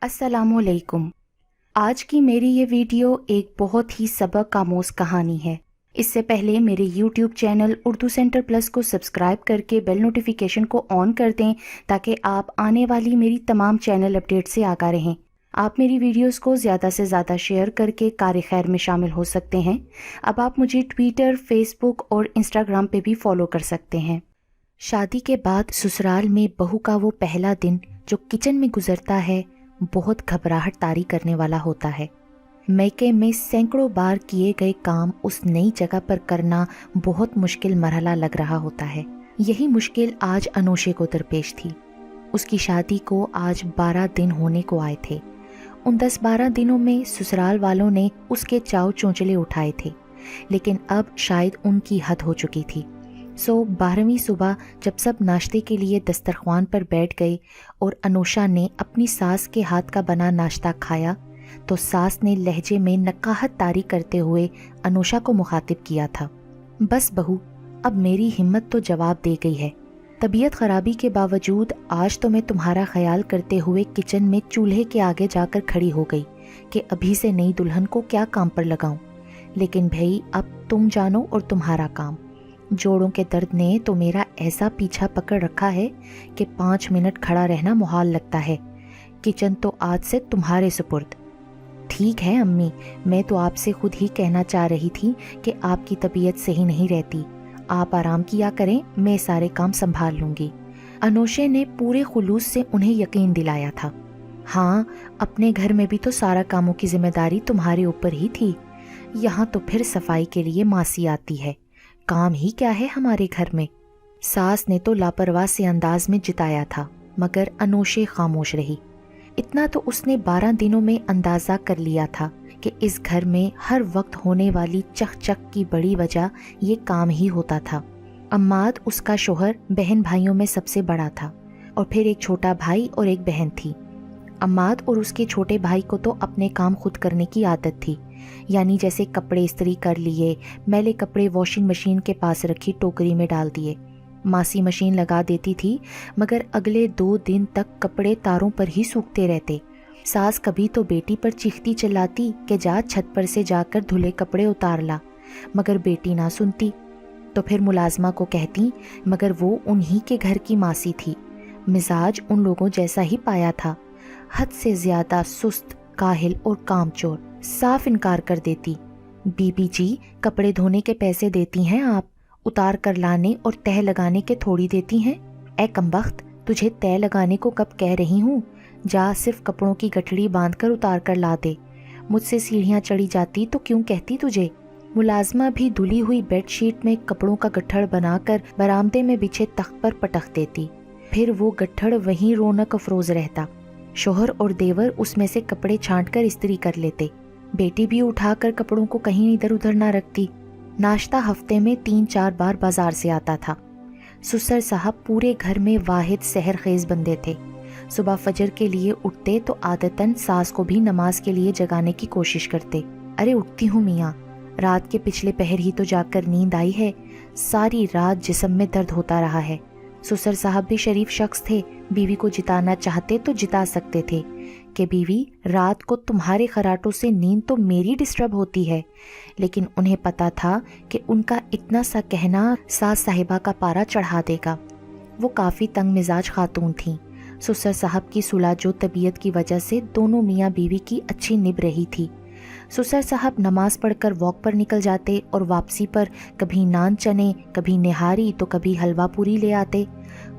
السلام علیکم۔ آج کی میری یہ ویڈیو ایک بہت ہی سبق آموز کہانی ہے۔ اس سے پہلے میرے YouTube channel Urdu centre plus کو سبسکرائب کر کے بیل نوٹیفیکیشن کو آن کر دیں تاکہ آپ آنے والی میری تمام چینل اپڈیٹ سے آگاہ رہیں۔ آپ میری ویڈیوز کو زیادہ سے زیادہ شیئر کر کے کار خیر میں شامل ہو سکتے ہیں۔ اب آپ مجھے ٹویٹر، فیس بک اور انسٹاگرام پہ بھی فالو کر سکتے ہیں۔ شادی کے بعد سسرال میں بہو کا وہ پہلا دن جو کچن میں گزرتا ہے بہت گھبراہٹ طاری کرنے والا ہوتا ہے۔ میکے میں سینکڑوں بار کیے گئے کام اس نئی جگہ پر کرنا بہت مشکل مرحلہ لگ رہا ہوتا ہے۔ یہی مشکل آج انوشے کو درپیش تھی۔ اس کی شادی کو آج 12 دن ہونے کو آئے تھے۔ ان 10-12 دنوں میں سسرال والوں نے اس کے چاؤ چونچلے اٹھائے تھے، لیکن اب شاید ان کی حد ہو چکی تھی۔ 12ویں صبح جب سب ناشتے کے لیے دسترخوان پر بیٹھ گئے اور انوشا نے اپنی ساس کے ہاتھ کا بنا ناشتہ کھایا تو ساس نے لہجے میں نقاہت طاری کرتے ہوئے انوشا کو مخاطب کیا تھا، بس بہو، اب میری ہمت تو جواب دے گئی ہے۔ طبیعت خرابی کے باوجود آج تو میں تمہارا خیال کرتے ہوئے کچن میں چولہے کے آگے جا کر کھڑی ہو گئی کہ ابھی سے نئی دلہن کو کیا کام پر لگاؤں، لیکن بھائی اب تم جانو اور تمہارا کام۔ جوڑوں کے درد نے تو میرا ایسا پیچھا پکڑ رکھا ہے کہ 5 منٹ کھڑا رہنا محال لگتا ہے۔ کچن تو آج سے تمہارے سپرد۔ ٹھیک ہے امی، میں تو آپ سے خود ہی کہنا چاہ رہی تھی کہ آپ کی طبیعت صحیح نہیں رہتی، آپ آرام کیا کریں، میں سارے کام سنبھال لوں گی۔ انوشے نے پورے خلوص سے انہیں یقین دلایا تھا۔ ہاں، اپنے گھر میں بھی تو سارا کاموں کی ذمہ داری تمہارے اوپر ہی تھی، یہاں تو پھر صفائی کے لیے ماسی آتی ہے، کام ہی کیا ہے ہمارے گھر میں۔ ساس نے تو لاپرواہ سے انداز میں جتایا تھا، مگر انوشے خاموش رہی۔ اتنا تو اس نے 12 دنوں میں اندازہ کر لیا تھا کہ اس گھر میں ہر وقت ہونے والی چک چک کی بڑی وجہ یہ کام ہی ہوتا تھا۔ عماد اس کا شوہر بہن بھائیوں میں سب سے بڑا تھا، اور پھر ایک چھوٹا بھائی اور ایک بہن تھی۔ عماد اور اس کے چھوٹے بھائی کو تو اپنے کام خود کرنے کی عادت تھی، یعنی جیسے کپڑے استری کر لیے، میلے کپڑے واشنگ مشین کے پاس رکھی ٹوکری میں ڈال دیے۔ ماسی مشین لگا دیتی تھی، مگر اگلے 2 دن تک کپڑے تاروں پر ہی سوکھتے رہتے۔ ساس کبھی تو بیٹی پر چیختی چلاتی کہ جا چھت پر سے جا کر دھلے کپڑے اتار لا، مگر بیٹی نہ سنتی، تو پھر ملازمہ کو کہتی، مگر وہ انہی کے گھر کی ماسی تھی، مزاج ان لوگوں جیسا ہی پایا تھا، حد سے زیادہ سست، کاہل اور کام چور۔ صاف انکار کر دیتی، بی بی جی کپڑے دھونے کے پیسے دیتی ہیں آپ، اتار کر لانے اور تہہ لگانے کے تھوڑی دیتی ہیں؟ اے کمبخت، تجھے تہہ لگانے کو کب کہہ رہی ہوں، جا صرف کپڑوں کی گٹھڑی باندھ کر اتار کر لا دے، مجھ سے سیڑھیاں چڑھی جاتی تو کیوں کہتی تجھے۔ ملازمہ بھی دھلی ہوئی بیڈ شیٹ میں کپڑوں کا گٹھڑ بنا کر برآمدے میں بچھے تخت پر پٹخ دیتی، پھر وہ گٹھڑ وہیں رونق افروز رہتا۔ شوہر اور دیور اس میں سے کپڑے چھانٹ کر استری کر لیتے، بیٹی بھی اٹھا کر کپڑوں کو کہیں ادھر ادھر نہ رکھتی۔ ناشتہ ہفتے میں 3-4 بار بازار سے آتا تھا۔ سسر صاحب پورے گھر میں واحد سحر خیز بندے تھے۔ صبح فجر کے لیے اٹھتے تو عادتاً ساس کو بھی نماز کے لیے جگانے کی کوشش کرتے۔ ارے اٹھتی ہوں میاں، رات کے پچھلے پہر ہی تو جاگ کر نیند آئی ہے، ساری رات جسم میں درد ہوتا رہا ہے۔ سسر صاحب بھی شریف شخص تھے، بیوی کو جتانا چاہتے تو جتا سکتے تھے کہ بیوی رات کو تمہارے خراٹوں سے نیند تو میری ڈسٹرب ہوتی ہے، لیکن انہیں پتا تھا کہ ان کا اتنا سا کہنا ساس صاحبہ کا پارا چڑھا دے گا۔ وہ کافی تنگ مزاج خاتون تھیں۔ سسر صاحب کی صلح جو طبیعت کی وجہ سے دونوں میاں بیوی کی اچھی نبھ رہی تھی۔ سسر صاحب نماز پڑھ کر واک پر نکل جاتے اور واپسی پر کبھی نان چنے، کبھی نہاری تو کبھی حلوہ پوری لے آتے،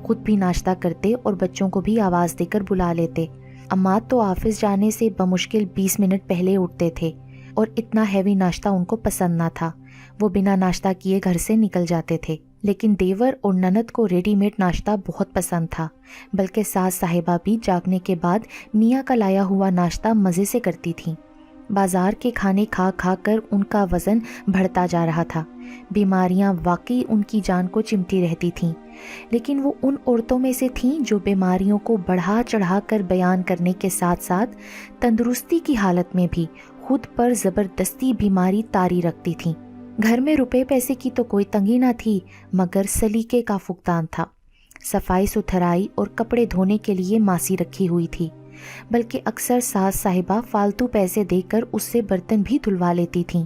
خود بھی ناشتہ کرتے اور بچوں کو بھی آواز دے کر بلا لیتے۔ عماد تو آفس جانے سے بمشکل 20 منٹ پہلے اٹھتے تھے، اور اتنا ہیوی ناشتہ ان کو پسند نہ تھا، وہ بنا ناشتہ کیے گھر سے نکل جاتے تھے۔ لیکن دیور اور نند کو ریڈی میڈ ناشتہ بہت پسند تھا، بلکہ ساس صاحبہ بھی جاگنے کے بعد میاں کا لایا ہوا ناشتہ مزے سے کرتی تھیں۔ بازار کے کھانے کھا کھا کر ان کا وزن بڑھتا جا رہا تھا، بیماریاں واقعی ان کی جان کو چمٹی رہتی تھیں، لیکن وہ ان عورتوں میں سے تھیں جو بیماریوں کو بڑھا چڑھا کر بیان کرنے کے ساتھ ساتھ تندرستی کی حالت میں بھی خود پر زبردستی بیماری طاری رکھتی تھیں۔ گھر میں روپے پیسے کی تو کوئی تنگی نہ تھی، مگر سلیقے کا فقدان تھا۔ صفائی ستھرائی اور کپڑے دھونے کے لیے ماسی رکھی ہوئی تھی، بلکہ اکثر ساس صاحبہ فالتو پیسے دے کر اس سے برتن بھی دھلوا لیتی تھیں۔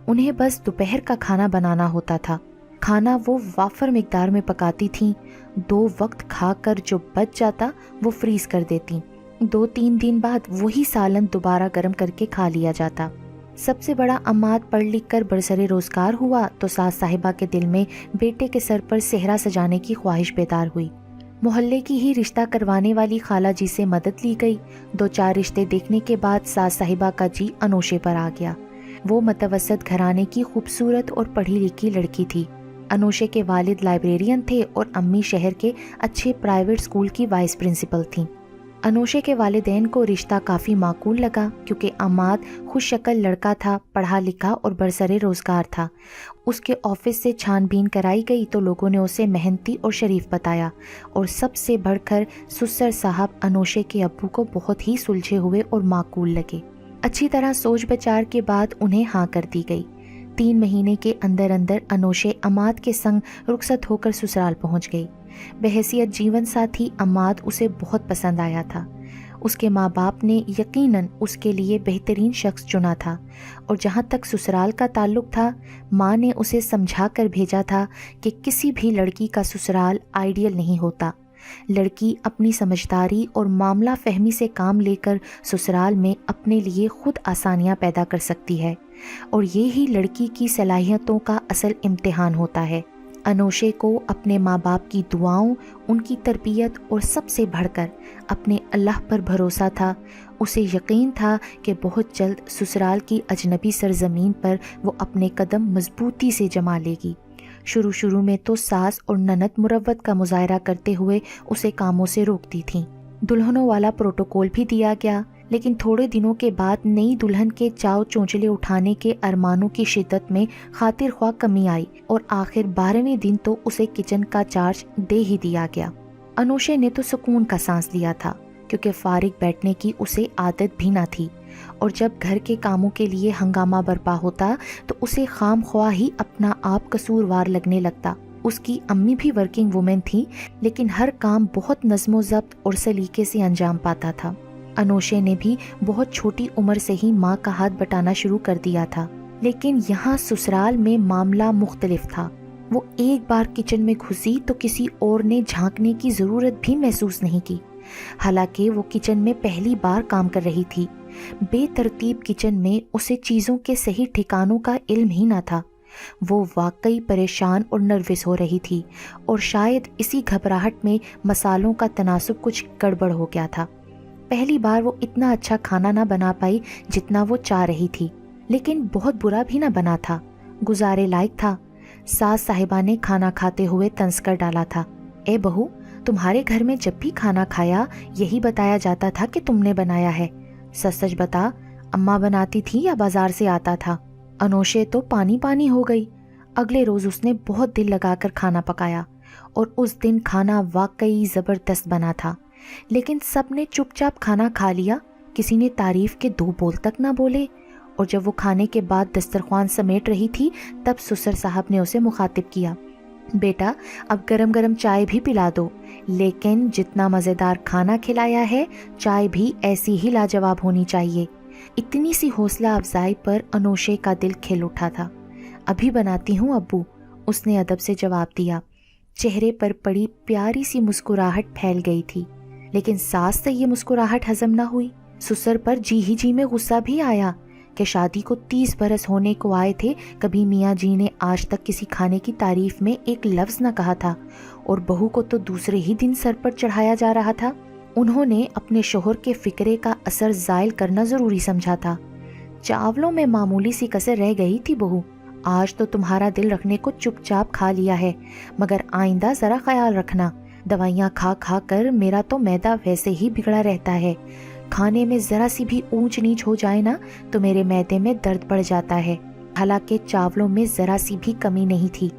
انہیں بس دوپہر کا کھانا بنانا ہوتا تھا۔ کھانا وہ وافر مقدار میں پکاتی تھیں، 2 وقت کھا کر جو بچ جاتا وہ فریز کر دیتی۔ 2-3 دن بعد وہی سالن دوبارہ گرم کر کے کھا لیا جاتا۔ سب سے بڑا عماد پڑھ لکھ کر برسر روزگار ہوا تو ساس صاحبہ کے دل میں بیٹے کے سر پر صحرا سجانے کی خواہش بیدار ہوئی۔ محلے کی ہی رشتہ کروانے والی خالہ جی سے مدد لی گئی۔ 2-4 رشتے دیکھنے کے بعد ساس صاحبہ کا جی انوشے پر آ گیا۔ وہ متوسط گھرانے کی خوبصورت اور پڑھی لکھی لڑکی تھی۔ انوشے کے والد لائبریرین تھے اور امی شہر کے اچھے پرائیویٹ اسکول کی وائس پرنسپل تھیں۔ انوشے کے والدین کو رشتہ کافی معقول لگا کیونکہ عماد خوش شکل لڑکا تھا، پڑھا لکھا اور برسر روزگار تھا۔ اس کے آفس سے چھان بین کرائی گئی تو لوگوں نے اسے محنتی اور شریف بتایا، اور سب سے بڑھ کر سسر صاحب انوشے کے ابو کو بہت ہی سلجھے ہوئے اور معقول لگے۔ اچھی طرح سوچ بچار کے بعد انہیں ہاں کر دی گئی۔ 3 مہینے کے اندر اندر انوشے عماد کے سنگ رخصت ہو کر سسرال پہنچ گئی۔ بحیثیت جیون ساتھی عماد اسے بہت پسند آیا تھا۔ اس کے ماں باپ نے یقیناً اس کے لیے بہترین شخص چنا تھا، اور جہاں تک سسرال کا تعلق تھا، ماں نے اسے سمجھا کر بھیجا تھا کہ کسی بھی لڑکی کا سسرال آئیڈیل نہیں ہوتا۔ لڑکی اپنی سمجھداری اور معاملہ فہمی سے کام لے کر سسرال میں اپنے لیے خود آسانیاں پیدا کر سکتی ہے، اور یہی لڑکی کی صلاحیتوں کا اصل امتحان ہوتا ہے۔ انوشے کو اپنے ماں باپ کی دعاؤں، ان کی تربیت اور سب سے بڑھ کر اپنے اللہ پر بھروسہ تھا۔ اسے یقین تھا کہ بہت جلد سسرال کی اجنبی سرزمین پر وہ اپنے قدم مضبوطی سے جما لے گی۔ شروع میں تو ساس اور نند مروت کا مظاہرہ کرتے ہوئے اسے کاموں سے روکتی تھیں۔ دلہنوں والا پروٹوکول بھی دیا گیا، لیکن تھوڑے دنوں کے بعد نئی دلہن کے چاو چونچلے اٹھانے کے ارمانوں کی شدت میں خاطر خواہ کمی آئی، اور آخر 12ویں دن تو اسے کچن کا چارج دے ہی دیا گیا۔ انوشے نے تو سکون کا سانس لیا تھا، کیونکہ فارغ بیٹھنے کی اسے عادت بھی نہ تھی، اور جب گھر کے کاموں کے لیے ہنگامہ برپا ہوتا تو اسے خام خواہ ہی اپنا آپ قصوروار لگنے لگتا۔ اس کی امی بھی ورکنگ وومن تھی، لیکن ہر کام بہت نظم و ضبط اور سلیقے سے انجام پاتا تھا۔ انوشے نے بھی بہت چھوٹی عمر سے ہی ماں کا ہاتھ بٹانا شروع کر دیا تھا، لیکن یہاں سسرال میں معاملہ مختلف تھا۔ وہ ایک بار کچن میں گھسی تو کسی اور نے جھانکنے کی ضرورت بھی محسوس نہیں کی، حالانکہ وہ کچن میں پہلی بار کام کر رہی تھی۔ بے ترتیب کچن میں اسے چیزوں کے صحیح ٹھکانوں کا علم ہی نہ تھا۔ وہ واقعی پریشان اور نروس ہو رہی تھی، اور شاید اسی گھبراہٹ میں مسالوں کا تناسب کچھ گڑبڑ ہو گیا تھا۔ پہلی بار وہ اتنا اچھا کھانا نہ بنا پائی جتنا وہ چاہ رہی تھی، لیکن بہت برا بھی نہ بنا تھا، گزارے لائق تھا۔ ساس صاحبہ نے کھانا کھاتے ہوئے طنز کر ڈالا تھا، اے بہو، تمہارے گھر میں جب بھی کھانا کھایا یہی بتایا جاتا تھا کہ تم نے بنایا ہے۔ سچ سچ بتا، اماں بناتی تھی یا بازار سے آتا تھا؟ انوشے تو پانی پانی ہو گئی۔ اگلے روز اس نے بہت دل لگا کر کھانا پکایا، اور اس دن کھانا واقعی زبردست بنا تھا، لیکن سب نے چپ چاپ کھانا کھا لیا، کسی نے تعریف کے 2 بول تک نہ بولے۔ اور جب وہ کھانے کے بعد دسترخوان سمیٹ رہی تھی تب سسر صاحب نے اسے مخاطب کیا، بیٹا اب گرم گرم چائے بھی پلا دو، لیکن جتنا مزیدار کھانا کھلایا ہے چائے بھی ایسی ہی لاجواب ہونی چاہیے۔ اتنی سی حوصلہ افزائی پر انوشے کا دل کھل اٹھا تھا۔ ابھی بناتی ہوں ابو، اس نے ادب سے جواب دیا۔ چہرے پر پڑی پیاری سی مسکراہٹ پھیل گئی تھی، لیکن ساس سے یہ مسکراہٹ ہضم نہ ہوئی۔ سسر پر جی میں غصہ بھی آیا کہ شادی کو 30 برس ہونے کو آئے تھے، کبھی میاں جی نے آج تک کسی کھانے کی تعریف میں ایک لفظ نہ کہا تھا، اور بہو کو تو دوسرے ہی دن سر پر چڑھایا جا رہا تھا۔ انہوں نے اپنے شوہر کے فکرے کا اثر زائل کرنا ضروری سمجھا تھا۔ چاولوں میں معمولی سی کسر رہ گئی تھی بہو، آج تو تمہارا دل رکھنے کو چپ چاپ کھا لیا ہے، مگر آئندہ ذرا خیال رکھنا، دوائیاں کھا کھا کر میرا تو معدہ ویسے ہی بگڑا رہتا ہے، کھانے میں ذرا سی بھی اونچ نیچ ہو جائے نا تو میرے معدے میں درد بڑھ جاتا ہے۔ حالانکہ چاولوں میں ذرا سی بھی کمی نہیں تھی،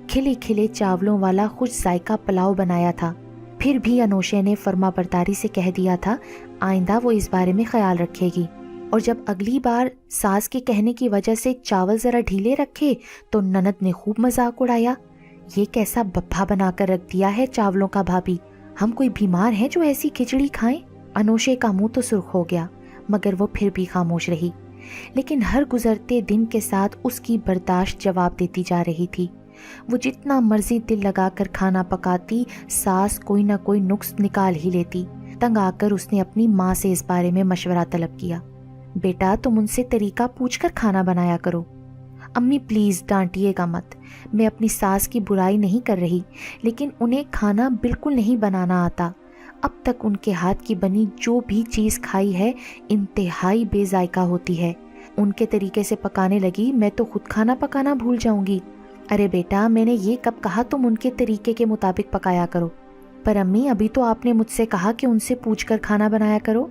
کھلے کھلے چاولوں والا خوش ذائقہ پلاؤ بنایا تھا۔ پھر بھی انوشے نے فرما برداری سے کہہ دیا تھا آئندہ وہ اس بارے میں خیال رکھے گی، اور جب اگلی بار ساس کے کہنے کی وجہ سے چاول ذرا ڈھیلے رکھے تو نند نے خوب مذاق اڑایا، یہ کیسا بپھا بنا کر رکھ دیا ہے چاولوں کا بھابی، ہم کوئی بیمار ہیں جو ایسی کھچڑی کھائیں؟ انوشے کا منہ تو سرخ ہو گیا مگر وہ پھر بھی خاموش رہی، لیکن ہر گزرتے دن کے ساتھ اس کی برداشت جواب دیتی جا رہی تھی۔ وہ جتنا مرضی دل لگا کر کھانا پکاتی، ساس کوئی نہ کوئی نقص نکال ہی لیتی۔ تنگ آ کر اس نے اپنی ماں سے اس بارے میں مشورہ طلب کیا۔ بیٹا تم ان سے طریقہ پوچھ کر کھانا بنایا کرو۔ امی پلیز ڈانٹیے گا مت، میں اپنی ساس کی برائی نہیں کر رہی، لیکن انہیں کھانا بالکل نہیں بنانا آتا۔ اب تک ان کے ہاتھ کی بنی جو بھی چیز کھائی ہے انتہائی بے ذائقہ ہوتی ہے۔ ان کے طریقے سے پکانے لگی میں تو خود کھانا پکانا بھول جاؤں گی۔ ارے بیٹا میں نے یہ کب کہا تم ان کے طریقے کے مطابق پکایا کرو؟ پر امی ابھی تو آپ نے مجھ سے کہا کہ ان سے پوچھ کر کھانا بنایا کرو۔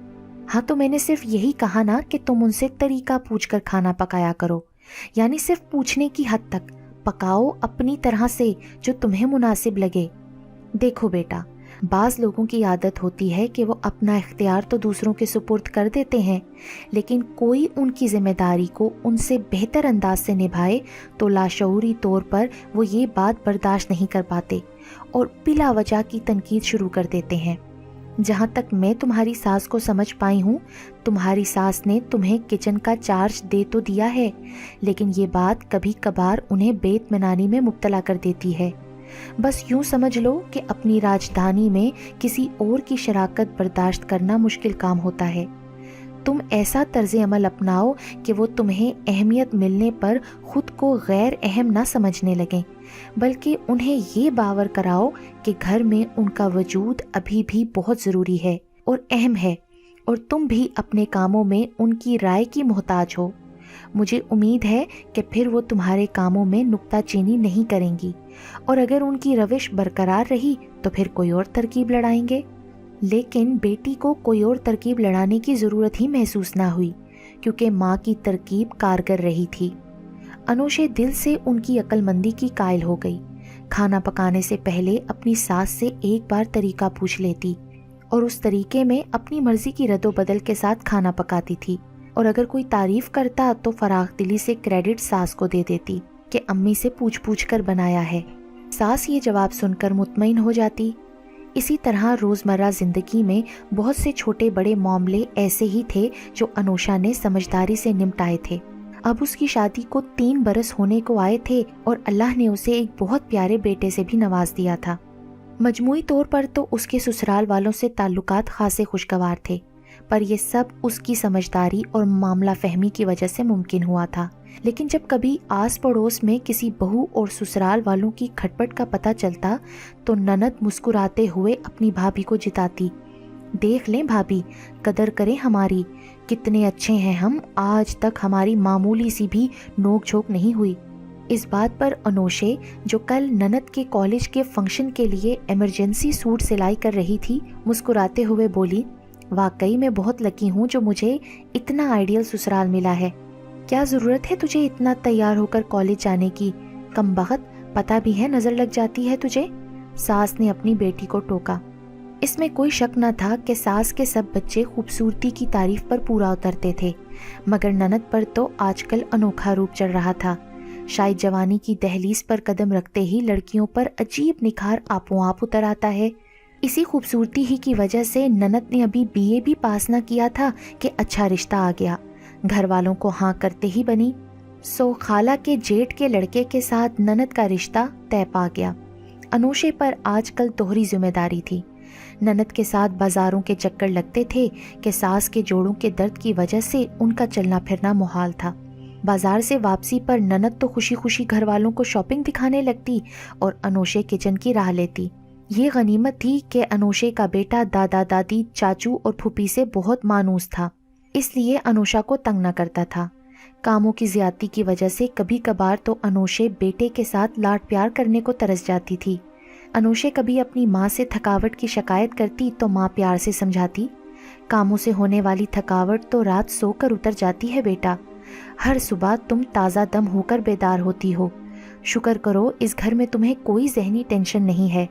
ہاں تو میں نے صرف یہی کہا نا کہ تم ان سے طریقہ پوچھ کر کھانا پکایا کرو، یعنی صرف پوچھنے کی حد تک، پکاؤ اپنی طرح سے جو تمہیں مناسب لگے۔ دیکھو بیٹا، بعض لوگوں کی عادت ہوتی ہے کہ وہ اپنا اختیار تو دوسروں کے سپرد کر دیتے ہیں، لیکن کوئی ان کی ذمہ داری کو ان سے بہتر انداز سے نبھائے تو لاشعوری طور پر وہ یہ بات برداشت نہیں کر پاتے اور بلا وجہ کی تنقید شروع کر دیتے ہیں۔ جہاں تک میں تمہاری ساس کو سمجھ پائی ہوں، تمہاری ساس نے تمہیں کچن کا چارج دے تو دیا ہے، لیکن یہ بات کبھی کبھار انہیں بے اطمینانی میں مبتلا کر دیتی ہے۔ بس یوں سمجھ لو کہ اپنی راجدھانی میں کسی اور کی شراکت برداشت کرنا مشکل کام ہوتا ہے۔ تم ایسا طرز عمل اپناؤ کہ وہ تمہیں اہمیت ملنے پر خود کو غیر اہم نہ سمجھنے لگیں، بلکہ انہیں یہ باور کراؤ کہ گھر میں ان کا وجود ابھی بھی بہت ضروری ہے اور اہم ہے، اور تم بھی اپنے کاموں میں ان کی رائے کی محتاج ہو۔ مجھے امید ہے کہ پھر وہ تمہارے کاموں میں نکتہ چینی نہیں کریں گی، اور اگر ان کی روش برقرار رہی تو پھر کوئی اور ترکیب لڑائیں گے۔ لیکن بیٹی کو کوئی اور ترکیب لڑانے کی ضرورت ہی محسوس نہ ہوئی، کیونکہ ماں کی ترکیب کارگر رہی تھی۔ انوشے دل سے ان کی عقل مندی کی قائل ہو گئی۔ کھانا پکانے سے پہلے اپنی ساس سے ایک بار طریقہ پوچھ لیتی اور اس طریقے میں اپنی مرضی کی رد و بدل کے ساتھ کھانا پکاتی تھی، اور اگر کوئی تعریف کرتا تو فراخ دلی سے کریڈٹ ساس کو دے دیتی کہ امی سے پوچھ کر بنایا ہے۔ ساس یہ جواب سن کر مطمئن ہو جاتی۔ اسی طرح روزمرہ زندگی میں بہت سے چھوٹے بڑے معاملے ایسے ہی تھے جو انوشا نے سمجھداری سے نمٹائے تھے۔ اب اس کی شادی کو 3 برس ہونے کو آئے تھے اور اللہ نے اسے ایک بہت پیارے بیٹے سے بھی نواز دیا تھا۔ مجموعی طور پر تو اس کے سسرال والوں سے تعلقات خاصے خوشگوار تھے، پر یہ سب اس کی سمجھداری اور معاملہ فہمی کی وجہ سے ممکن ہوا تھا۔ لیکن جب کبھی آس پڑوس میں کسی بہو اور سسرال والوں کی کھٹپٹ کا پتہ چلتا تو نند مسکراتے ہوئے اپنی بھابھی کو جتاتی، دیکھ لیں بھابھی، قدر کریں ہماری، کتنے اچھے ہیں ہم، آج تک ہماری معمولی سی بھی نوک جھوک نہیں ہوئی۔ اس بات پر انوشے، جو کل نند کے کالج کے فنکشن کے لیے ایمرجنسی سوٹ سلائی کر رہی تھی، مسکراتے ہوئے بولی، واقعی میں بہت لکی ہوں جو مجھے اتنا آئیڈیل سسرال ملا ہے۔ کیا ضرورت ہے تجھے اتنا تیار ہو کر کالج جانے کی، کم بخت، پتہ بھی ہے نظر لگ جاتی ہے تجھے، ساس نے اپنی بیٹی کو ٹوکا۔ اس میں کوئی شک نہ تھا کہ ساس کے سب بچے خوبصورتی کی تعریف پر پورا اترتے تھے، مگر نند پر تو آج کل انوکھا روپ چڑھ رہا تھا۔ شاید جوانی کی دہلیز پر قدم رکھتے ہی لڑکیوں پر عجیب نکھار آپوں آپ اتر آتا ہے۔ اسی خوبصورتی ہی کی وجہ سے نند نے ابھی BA بھی پاس نہ کیا تھا کہ اچھا رشتہ آ گیا، گھر والوں کو ہاں کرتے ہی بنی۔ سو خالہ کے جیٹ کے لڑکے کے ساتھ نند کا رشتہ طے پا گیا۔ انوشے پر آج کل دوہری ذمہ داری تھی۔ نند کے ساتھ بازاروں کے چکر لگتے تھے کہ ساس کے جوڑوں کے درد کی وجہ سے ان کا چلنا پھرنا محال تھا۔ بازار سے واپسی پر نند تو خوشی خوشی گھر والوں کو شاپنگ دکھانے لگتی اور انوشے کچن کی راہ لیتی۔ یہ غنیمت تھی کہ انوشے کا بیٹا دادا دادی چاچو اور پھوپھی سے بہت مانوس تھا، اس لیے انوشا کو تنگ نہ کرتا تھا۔ کاموں کی زیادتی کی وجہ سے کبھی کبھار تو انوشے بیٹے کے ساتھ لاڈ پیار کرنے کو ترس جاتی تھی۔ انوشے کبھی اپنی ماں سے تھکاوٹ کی شکایت کرتی تو ماں پیار سے سمجھاتی، کاموں سے ہونے والی تھکاوٹ تو رات سو کر اتر جاتی ہے بیٹا، ہر صبح تم تازہ دم ہو کر بیدار ہوتی ہو، شکر کرو اس گھر میں تمہیں کوئی ذہنی ٹینشن نہیں ہے۔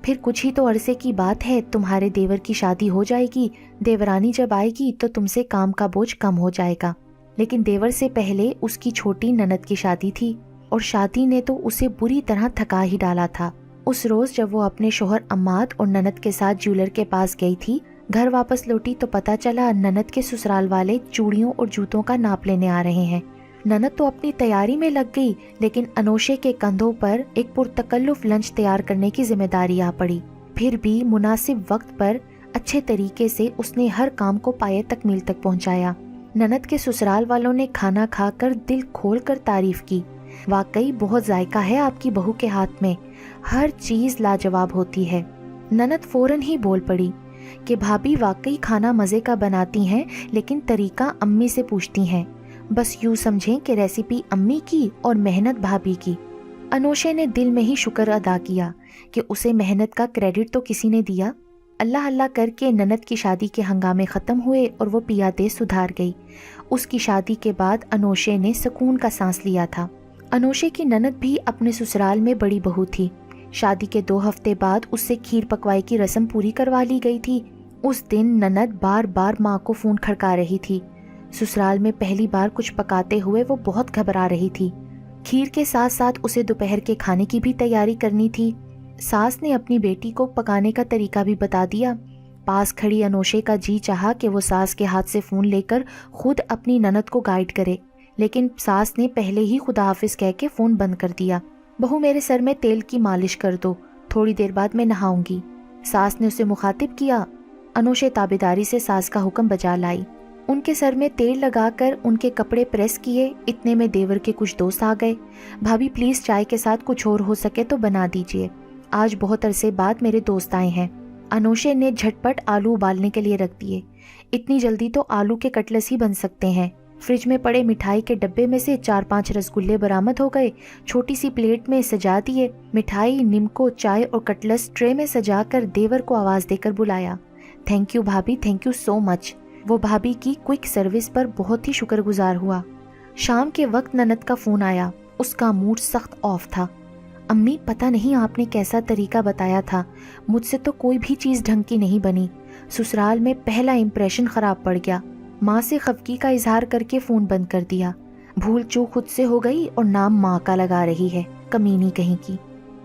پھر کچھ ہی تو عرصے کی بات ہے، تمہارے دیور کی شادی ہو جائے گی، دیورانی جب آئے گی تو تم سے کام کا بوجھ کم ہو جائے گا۔ لیکن دیور سے پہلے اس کی چھوٹی نند کی شادی تھی، اور شادی نے تو اسے بری طرح تھکا ہی ڈالا تھا۔ اس روز جب وہ اپنے شوہر عماد اور نند کے ساتھ جیولر کے پاس گئی تھی، گھر واپس لوٹی تو پتہ چلا نند کے سسرال والے چوڑیوں اور جوتوں کا ناپ لینے آ رہے ہیں۔ نند تو اپنی تیاری میں لگ گئی، لیکن انوشے کے کندھوں پر ایک پرتکلف لنچ تیار کرنے کی ذمہ داری آ پڑی۔ پھر بھی مناسب وقت پر اچھے طریقے سے اس نے ہر کام کو پایہ تکمیل تک پہنچایا۔ نند کے سسرال والوں نے کھانا کھا کر دل کھول کر تعریف کی۔ واقعی بہت ذائقہ ہے آپ کی بہو کے ہاتھ میں، ہر چیز لاجواب ہوتی ہے۔ نند فوراً ہی بول پڑی کہ بھابھی واقعی کھانا مزے کا بناتی ہیں، لیکن طریقہ امی سے پوچھتی ہیں۔ بس یوں سمجھیں کہ ریسیپی امی کی اور محنت بھابھی کی۔ انوشے نے دل میں ہی شکر ادا کیا کہ اسے محنت کا کریڈٹ تو کسی نے دیا۔ اللہ اللہ کر کے نند کی شادی کے ہنگامے ختم ہوئے اور وہ پیادے سدھار گئی۔ اس کی شادی کے بعد انوشے نے سکون کا سانس لیا تھا۔ انوشے کی نند بھی اپنے سسرال میں بڑی بہو تھی۔ شادی کے 2 ہفتے بعد اس سے کھیر پکوائی کی رسم پوری کروا لی گئی تھی۔ اس دن نند بار بار ماں کو فون کھڑکا رہی تھی۔ سسرال میں پہلی بار کچھ پکاتے ہوئے وہ بہت گھبرا رہی تھی۔ کھیر کے ساتھ ساتھ اسے دوپہر کے کھانے کی بھی تیاری کرنی تھی۔ ساس نے اپنی بیٹی کو پکانے کا طریقہ بھی بتا دیا۔ پاس کھڑی انوشے کا جی چاہا کہ وہ ساس کے ہاتھ سے فون لے کر خود اپنی نند کو گائیڈ کرے، لیکن ساس نے پہلے ہی خدا حافظ کہہ کے فون بند کر دیا۔ بہو میرے سر میں تیل کی مالش کر دو، تھوڑی دیر بعد میں نہاؤں گی، ساس نے اسے مخاطب کیا۔ انوشے تابیداری سے ساس کا حکم بجا لائی۔ ان کے سر میں تیل لگا کر ان کے کپڑے پریس کیے۔ اتنے میں دیور کے کچھ دوست آ گئے۔ بھابھی پلیز چائے کے ساتھ کچھ اور ہو سکے تو بنا دیجیے، آج بہت عرصے بعد میرے دوست آئے ہیں۔ انوشے نے جھٹ پٹ آلو ابالنے کے لیے رکھ دیے۔ اتنی جلدی تو آلو کے کٹلس ہی بن سکتے ہیں۔ فریج میں پڑے مٹھائی کے ڈبے میں سے 4-5 رسگلے برآمد ہو گئے، چھوٹی سی پلیٹ میں سجا دیے۔ مٹھائی، نمکو، چائے اور کٹلس ٹرے میں سجا کر دیور کو آواز دے کر بلایا۔ تھینک یو بھابھی، تھینک یو سو مچ۔ وہ بھابھی کی کوئک سروس پر بہت ہی شکر گزار ہوا۔ شام کے وقت نند کا فون آیا۔ اس کا موڈ سخت آف تھا۔ امی پتہ نہیں آپ نے کیسا طریقہ بتایا تھا، مجھ سے تو کوئی بھی چیز ڈھنگ کی نہیں بنی، سسرال میں پہلا امپریشن خراب پڑ گیا۔ ماں سے خفگی کا اظہار کر کے فون بند کر دیا۔ بھول چوک خود سے ہو گئی اور نام ماں کا لگا رہی ہے، کمینی کہیں کی۔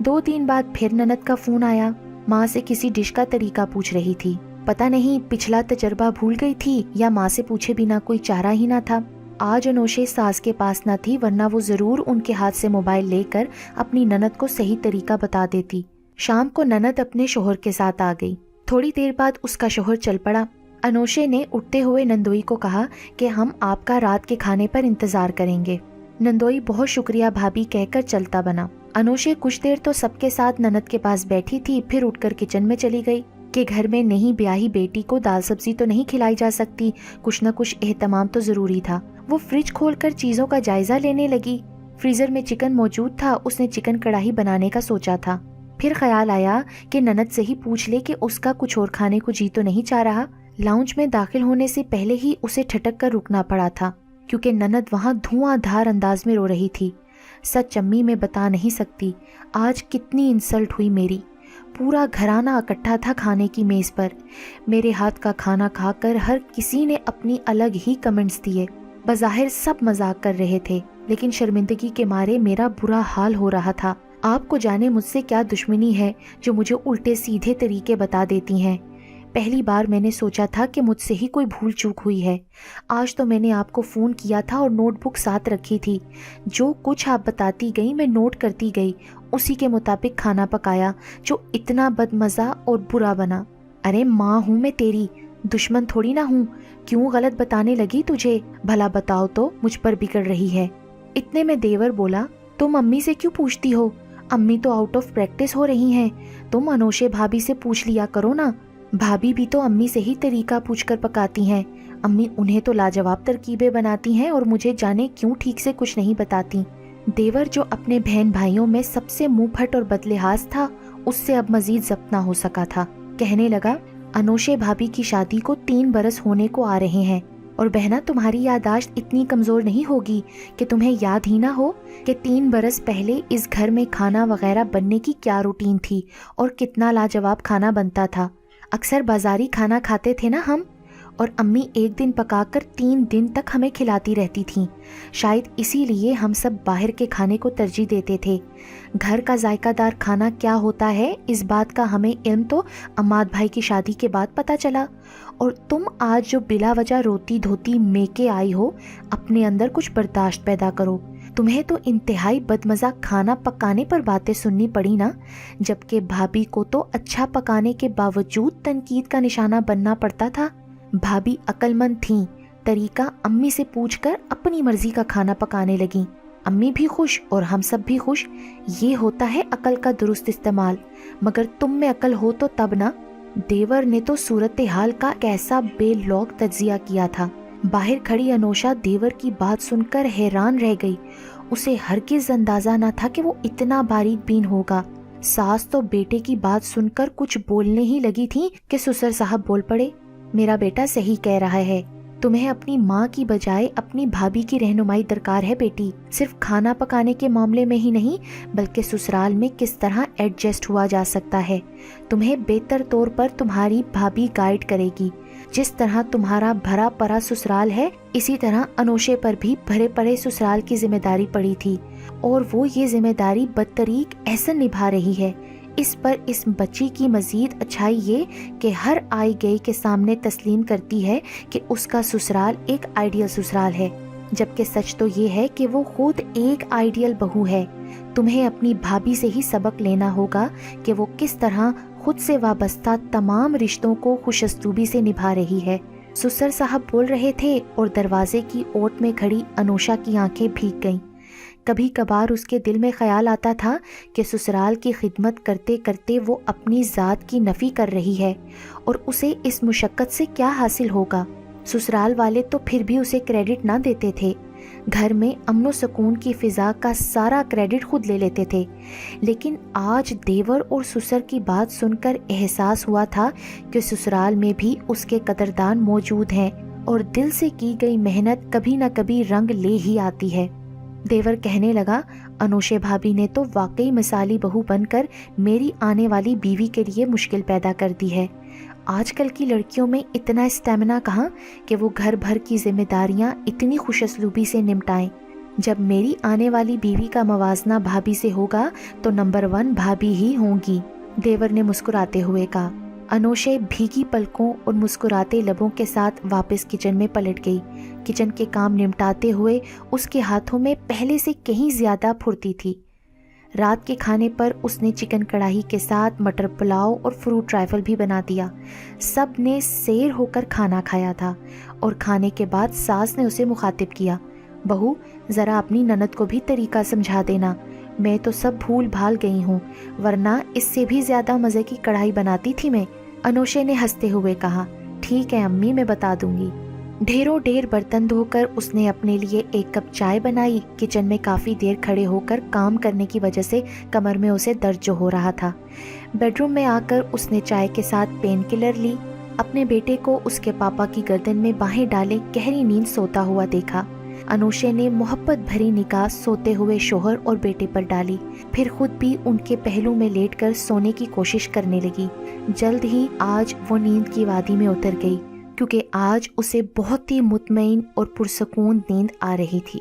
2 دن بعد پھر نند کا فون آیا۔ ماں سے کسی ڈش کا طریقہ پوچھ رہی تھی۔ پتہ نہیں پچھلا تجربہ بھول گئی تھی یا ماں سے پوچھے بنا کوئی چارہ ہی نہ تھا۔ آج انوشے ساس کے پاس نہ تھی، ورنہ وہ ضرور ان کے ہاتھ سے موبائل لے کر اپنی نند کو صحیح طریقہ بتا دیتی۔ شام کو نند اپنے شوہر کے ساتھ آ گئی۔ تھوڑی دیر بعد اس کا شوہر چل پڑا۔ انوشے نے اٹھتے ہوئے نندوئی کو کہا کہ ہم آپ کا رات کے کھانے پر انتظار کریں گے۔ نندوئی بہت شکریہ بھابھی کہہ کر چلتا بنا۔ انوشے کچھ دیر تو سب کے ساتھ نند کے پاس بیٹھی تھی، پھر اٹھ کر کچن میں چلی گئی کہ گھر میں نہیں بیاہی بیٹی کو دال سبزی تو نہیں کھلائی جا سکتی، کچھ نہ کچھ اہتمام تو ضروری تھا۔ وہ فریج کھول کر چیزوں کا جائزہ لینے لگی۔ فریزر میں چکن موجود تھا، اس نے چکن کڑھائی بنانے کا سوچا تھا۔ پھر خیال آیا کہ نند سے ہی پوچھ لے کہ اس کا کچھ اور کھانے کو جی تو نہیں چاہ رہا۔ لاؤنج میں داخل ہونے سے پہلے ہی اسے ٹھٹک کر رکنا پڑا تھا، کیونکہ نند وہاں دھواں دھار انداز میں رو رہی تھی۔ سچ امی میں بتا نہیں سکتی آج کتنی انسلٹ ہوئی میری۔ پورا گھرانہ اکٹھا تھا کھانے کی میز پر۔ میرے ہاتھ کا کھانا کھا کر ہر کسی نے اپنی الگ ہی کمنٹس دیے۔ بظاہر سب مذاق کر رہے تھے، لیکن شرمندگی کے مارے میرا برا حال ہو رہا تھا۔ آپ کو جانے مجھ سے کیا دشمنی ہے جو مجھے الٹے سیدھے طریقے بتا دیتی ہیں۔ پہلی بار میں نے سوچا تھا کہ مجھ سے ہی کوئی بھول چوک ہوئی ہے۔ آج تو میں نے آپ کو فون کیا تھا اور نوٹ بک ساتھ رکھی تھی۔ جو کچھ آپ بتاتی گئی میں نوٹ کرتی گئی، اسی کے مطابق کھانا پکایا جو اتنا بدمزہ اور برا بنا۔ ارے ماں ہوں میں تیری، دشمن تھوڑی نہ ہوں، کیوں غلط بتانے لگی تجھے؟ بھلا بتاؤ تو مجھ پر بگڑ رہی ہے۔ اتنے میں دیور بولا، تم امی سے کیوں پوچھتی ہو؟ امی تو آؤٹ آف پریکٹس ہو رہی ہیں، تم انوشے بھابھی سے پوچھ لیا کرو نا۔ بھابھی بھی تو امی سے ہی طریقہ پوچھ کر پکاتی ہیں، امی انہیں تو لاجواب ترکیبیں بناتی ہیں اور مجھے جانے کیوں ٹھیک سے کچھ نہیں بتاتی۔ دیور جو اپنے بہن بھائیوں میں سب سے منہ پھٹ اور بدلحاظ تھا، اس سے اب مزید ضبط نہ ہو سکا تھا۔ کہنے لگا، انوشے بھابھی کی شادی کو 3 برس ہونے کو آ رہے ہیں، اور بہنا تمہاری یادداشت اتنی کمزور نہیں ہوگی کہ تمہیں یاد ہی نہ ہو کہ 3 برس پہلے اس گھر میں کھانا وغیرہ بننے کی کیا روٹین تھی اور کتنا لاجواب کھانا بنتا تھا۔ اکثر بازاری کھانا کھاتے تھے نا ہم، اور امی ایک دن پکا کر 3 دن تک ہمیں کھلاتی رہتی تھیں۔ شاید اسی لیے ہم سب باہر کے کھانے کو ترجیح دیتے تھے۔ گھر کا ذائقہ دار کھانا کیا ہوتا ہے اس بات کا ہمیں علم تو عماد بھائی کی شادی کے بعد پتہ چلا، اور تم آج جو بلا وجہ روتی دھوتی میکے آئی ہو، اپنے اندر کچھ برداشت پیدا کرو۔ تمہیں تو انتہائی بدمزہ کھانا پکانے پر باتیں سننی پڑی نا، جبکہ بھابھی کو تو اچھا پکانے کے باوجود تنقید کا نشانہ بننا پڑتا تھا۔ بھابھی عقل مند تھیں، طریقہ امی سے پوچھ کر اپنی مرضی کا کھانا پکانے لگیں۔ امی بھی خوش اور ہم سب بھی خوش۔ یہ ہوتا ہے عقل کا درست استعمال، مگر تم میں عقل ہو تو تب نا۔ دیور نے تو صورتحال کا کیسا بے لوگ تجزیہ کیا تھا۔ باہر کھڑی انوشا دیور کی بات سن کر حیران رہ گئی۔ اسے ہرگز اندازہ نہ تھا کہ وہ اتنا باریک بین ہوگا۔ ساس تو بیٹے کی بات سن کر کچھ بولنے ہی لگی تھی کہ سسر صاحب بول پڑے، میرا بیٹا صحیح کہہ رہا ہے، تمہیں اپنی ماں کی بجائے اپنی بھابھی کی رہنمائی درکار ہے بیٹی۔ صرف کھانا پکانے کے معاملے میں ہی نہیں بلکہ سسرال میں کس طرح ایڈجسٹ ہوا جا سکتا ہے، تمہیں بہتر طور پر تمہاری بھابھی گائیڈ کرے گی۔ جس طرح تمہارا بھرا پڑا سسرال ہے، اسی طرح انوشے پر بھی بھرے پڑے سسرال کی ذمہ داری پڑی تھی، اور وہ یہ ذمہ داری بدطریق احسن نبھا رہی ہے۔ اس پر اس بچی کی مزید اچھائی یہ کہ ہر آئی گئی کے سامنے تسلیم کرتی ہے کہ اس کا سسرال ایک آئیڈیل سسرال ہے، جبکہ سچ تو یہ ہے کہ وہ خود ایک آئیڈیل بہو ہے۔ تمہیں اپنی بھابھی سے ہی سبق لینا ہوگا کہ وہ کس طرح خود سے وابستہ تمام رشتوں کو خوش اسلوبی سے نبھا رہی ہے۔ سسر صاحب بول رہے تھے اور دروازے کی اوٹ میں کھڑی انوشا کی آنکھیں بھیگ گئیں۔ کبھی کبھار اس کے دل میں خیال آتا تھا کہ سسرال کی خدمت کرتے کرتے وہ اپنی ذات کی نفی کر رہی ہے، اور اسے اس مشقت سے کیا حاصل ہوگا۔ سسرال والے تو پھر بھی اسے کریڈٹ نہ دیتے تھے، گھر میں امن و سکون کی فضا کا سارا کریڈٹ خود لے لیتے تھے، لیکن آج دیور اور سسر کی بات سن کر احساس ہوا تھا کہ سسرال میں بھی اس کے قدردان موجود ہیں، اور دل سے کی گئی محنت کبھی نہ کبھی رنگ لے ہی آتی ہے۔ دیور کہنے لگا، انوشے بھابھی نے تو واقعی مثالی بہو بن کر میری آنے والی بیوی کے لیے مشکل پیدا کر دی ہے۔ آج کل کی لڑکیوں میں اتنا اسٹیمنا کہاں کہ وہ گھر بھر کی ذمہ داریاں اتنی خوش اسلوبی سے نمٹائیں۔ جب میری آنے والی بیوی کا موازنہ بھابھی سے ہوگا تو نمبر 1 بھابھی ہی ہوں گی، دیور نے مسکراتے ہوئے کہا۔ انوشے بھیگی پلکوں اور مسکراتے لبوں کے ساتھ واپس کچن میں پلٹ گئی۔ کچن کے کام نمٹاتے ہوئے اس کے ہاتھوں میں پہلے سے کہیں زیادہ پھرتی تھی۔ رات کے کھانے پر اس نے چکن کڑھائی کے ساتھ مٹر پلاؤ اور فروٹ رائفل بھی بنا دیا۔ سب نے سیر ہو کر کھانا کھایا تھا، اور کھانے کے بعد ساس نے اسے مخاطب کیا، بہو ذرا اپنی نند کو بھی طریقہ سمجھا دینا، میں تو سب بھول بھال گئی ہوں، ورنہ اس سے بھی زیادہ مزے کی کڑھائی بناتی تھی میں۔ انوشے نے ہنستے ہوئے کہا، ٹھیک ہے امی، میں بتا دوں گی۔ ڈھیروں ڈھیر برتن دھو کر اس نے اپنے لیے 1 کپ چائے بنائی۔ کچن میں کافی دیر کھڑے ہو کر کام کرنے کی وجہ سے کمر میں اسے درد جو ہو رہا تھا۔ بیڈ روم میں آ کر اس نے چائے کے ساتھ پین کلر لی۔ اپنے بیٹے کو اس کے پاپا کی گردن میں باہیں ڈالے گہری نیند سوتا ہوا دیکھا۔ انوشے نے محبت بھری نگاہ سوتے ہوئے شوہر اور بیٹے پر ڈالی، پھر خود بھی ان کے پہلو میں لیٹ کر سونے کی کوشش کرنے لگی۔ جلد ہی آج وہ نیند کی وادی میں اتر گئی، کیونکہ آج اسے بہت ہی مطمئن اور پرسکون نیند آ رہی تھی۔